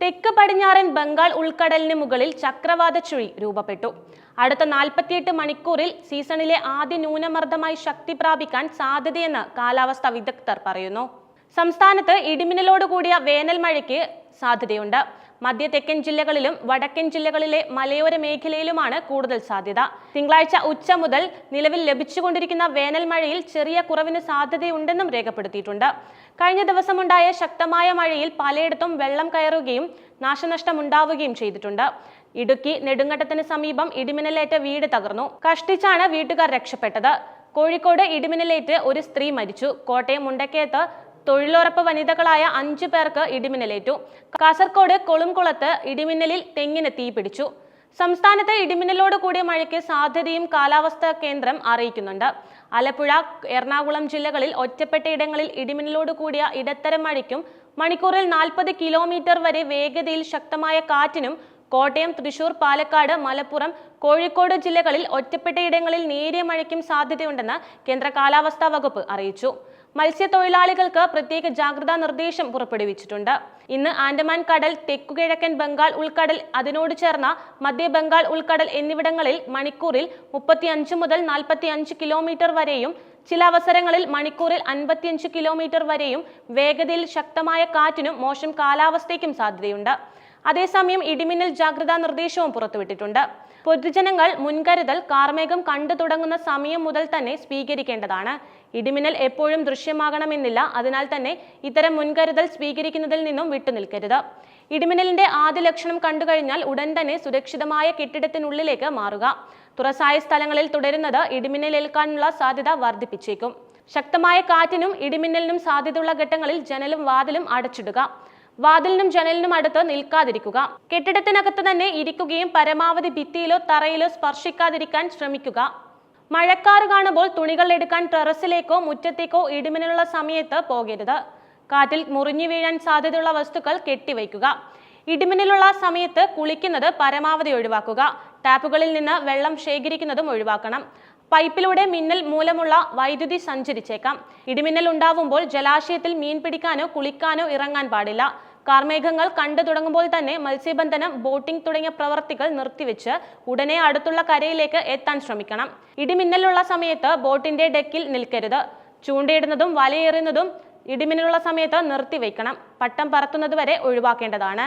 തെക്ക് പടിഞ്ഞാറൻ ബംഗാൾ ഉൾക്കടലിന് മുകളിൽ ചക്രവാത ചുഴി രൂപപ്പെട്ടു. അടുത്ത 48 മണിക്കൂറിൽ സീസണിലെ ആദ്യ ന്യൂനമർദ്ദമായി ശക്തി പ്രാപിക്കാൻ സാധ്യതയെന്ന് കാലാവസ്ഥാ വിദഗ്ധർ പറയുന്നു. സംസ്ഥാനത്ത് ഇടിമിന്നലോടുകൂടിയ വേനൽ മഴയ്ക്ക് സാധ്യതയുണ്ട്. മധ്യ തെക്കൻ ജില്ലകളിലും വടക്കൻ ജില്ലകളിലെ മലയോര മേഖലയിലുമാണ് കൂടുതൽ സാധ്യത. തിങ്കളാഴ്ച ഉച്ച മുതൽ നിലവിൽ ലഭിച്ചുകൊണ്ടിരിക്കുന്ന വേനൽ മഴയിൽ ചെറിയ കുറവിന് സാധ്യതയുണ്ടെന്നും രേഖപ്പെടുത്തിയിട്ടുണ്ട്. കഴിഞ്ഞ ദിവസമുണ്ടായ ശക്തമായ മഴയിൽ പലയിടത്തും വെള്ളം കയറുകയും നാശനഷ്ടമുണ്ടാവുകയും ചെയ്തിട്ടുണ്ട്. ഇടുക്കി നെടുങ്കണ്ടത്തിന് സമീപം ഇടിമിന്നലേറ്റ് വീട് തകർന്നു. കഷ്ടിച്ചാണ് വീട്ടുകാർ രക്ഷപ്പെട്ടത്. കോഴിക്കോട് ഇടിമിന്നലേറ്റ് ഒരു സ്ത്രീ മരിച്ചു. കോട്ടയം മുണ്ടക്കയത്ത് തൊഴിലുറപ്പ് വനിതകളായ 5 പേർക്ക് ഇടിമിന്നലേറ്റു. കാസർഗോഡ് കൊളുംകുളത്ത് ഇടിമിന്നലിൽ തെങ്ങിന് തീ പിടിച്ചു. സംസ്ഥാനത്ത് ഇടിമിന്നലോട് കൂടിയ മഴയ്ക്ക് സാധ്യതയും കാലാവസ്ഥാ കേന്ദ്രം അറിയിക്കുന്നുണ്ട്. ആലപ്പുഴ, എറണാകുളം ജില്ലകളിൽ ഒറ്റപ്പെട്ട ഇടങ്ങളിൽ ഇടിമിന്നലോട് കൂടിയ ഇടത്തരം മഴയ്ക്കും മണിക്കൂറിൽ 40 കിലോമീറ്റർ വരെ വേഗതയിൽ ശക്തമായ കാറ്റിനും കോട്ടയം, തൃശൂർ, പാലക്കാട്, മലപ്പുറം, കോഴിക്കോട് ജില്ലകളിൽ ഒറ്റപ്പെട്ട ഇടങ്ങളിൽ നേരിയ മഴയ്ക്കും സാധ്യതയുണ്ടെന്ന് കേന്ദ്ര കാലാവസ്ഥാ വകുപ്പ് അറിയിച്ചു. മത്സ്യത്തൊഴിലാളികൾക്ക് പ്രത്യേക ജാഗ്രതാ നിർദ്ദേശം പുറപ്പെടുവിച്ചിട്ടുണ്ട്. ഇന്ന് ആൻഡമാൻ കടൽ, തെക്കുകിഴക്കൻ ബംഗാൾ ഉൾക്കടൽ, അതിനോട് ചേർന്ന മധ്യ ബംഗാൾ ഉൾക്കടൽ എന്നിവിടങ്ങളിൽ മണിക്കൂറിൽ 35 മുതൽ 45 കിലോമീറ്റർ വരെയും ചില അവസരങ്ങളിൽ മണിക്കൂറിൽ 55 കിലോമീറ്റർ വരെയും വേഗതയിൽ ശക്തമായ കാറ്റിനും മോശം കാലാവസ്ഥയ്ക്കും സാധ്യതയുണ്ട്. അതേസമയം ഇടിമിന്നൽ ജാഗ്രതാ നിർദ്ദേശവും പുറത്തുവിട്ടിട്ടുണ്ട്. പൊതുജനങ്ങൾ മുൻകരുതൽ കാർമേഘം കണ്ടു തുടങ്ങുന്ന സമയം മുതൽ തന്നെ സ്വീകരിക്കേണ്ടതാണ്. ഇടിമിന്നൽ എപ്പോഴും ദൃശ്യമാകണമെന്നില്ല. അതിനാൽ തന്നെ ഇത്തരം മുൻകരുതൽ സ്വീകരിക്കുന്നതിൽ നിന്നും വിട്ടുനിൽക്കരുത്. ഇടിമിന്നലിന്റെ ആദ്യ ലക്ഷണം കണ്ടുകഴിഞ്ഞാൽ ഉടൻ തന്നെ സുരക്ഷിതമായ കെട്ടിടത്തിനുള്ളിലേക്ക് മാറുക. തുറസായ സ്ഥലങ്ങളിൽ തുടരുന്നത് ഇടിമിന്നലേൽക്കാനുള്ള സാധ്യത വർദ്ധിപ്പിച്ചേക്കും. ശക്തമായ കാറ്റിനും ഇടിമിന്നലിനും സാധ്യതയുള്ള ഘട്ടങ്ങളിൽ ജനലും വാതിലും അടച്ചിടുക. വാതിലിനും ജനലിനും അടുത്ത് നിൽക്കാതിരിക്കുക. കെട്ടിടത്തിനകത്ത് തന്നെ ഇരിക്കുകയും പരമാവധി ഭിത്തിയിലോ തറയിലോ സ്പർശിക്കാതിരിക്കാൻ ശ്രമിക്കുക. മഴക്കാറ് കാണുമ്പോൾ തുണികൾ എടുക്കാൻ ടെറസിലേക്കോ മുറ്റത്തേക്കോ ഇടിമിന്നലുള്ള സമയത്ത് പോകരുത്. കാറ്റിൽ മുറിഞ്ഞു വീഴാൻ സാധ്യതയുള്ള വസ്തുക്കൾ കെട്ടിവയ്ക്കുക. ഇടിമിന്നലുള്ള സമയത്ത് കുളിക്കുന്നത് പരമാവധി ഒഴിവാക്കുക. ടാപ്പുകളിൽ നിന്ന് വെള്ളം ശേഖരിക്കുന്നതും ഒഴിവാക്കണം. പൈപ്പിലൂടെ മിന്നൽ മൂലമുള്ള വൈദ്യുതി സഞ്ചരിച്ചേക്കാം. ഇടിമിന്നൽ ഉണ്ടാവുമ്പോൾ ജലാശയത്തിൽ മീൻ പിടിക്കാനോ കുളിക്കാനോ ഇറങ്ങാൻ പാടില്ല. കാർമേഘങ്ങൾ കണ്ടു തുടങ്ങുമ്പോൾ തന്നെ മത്സ്യബന്ധനം, ബോട്ടിംഗ് തുടങ്ങിയ പ്രവർത്തികൾ നിർത്തിവെച്ച് ഉടനെ അടുത്തുള്ള കരയിലേക്ക് എത്താൻ ശ്രമിക്കണം. ഇടിമിന്നലുള്ള സമയത്ത് ബോട്ടിന്റെ ഡെക്കിൽ നിൽക്കരുത്. ചൂണ്ടയിടുന്നതും വലയെറിയുന്നതും ഇടിമിന്നലുള്ള സമയത്ത് നിർത്തിവെക്കണം. പട്ടം പറത്തുന്നതുവരെ ഒഴിവാക്കേണ്ടതാണ്.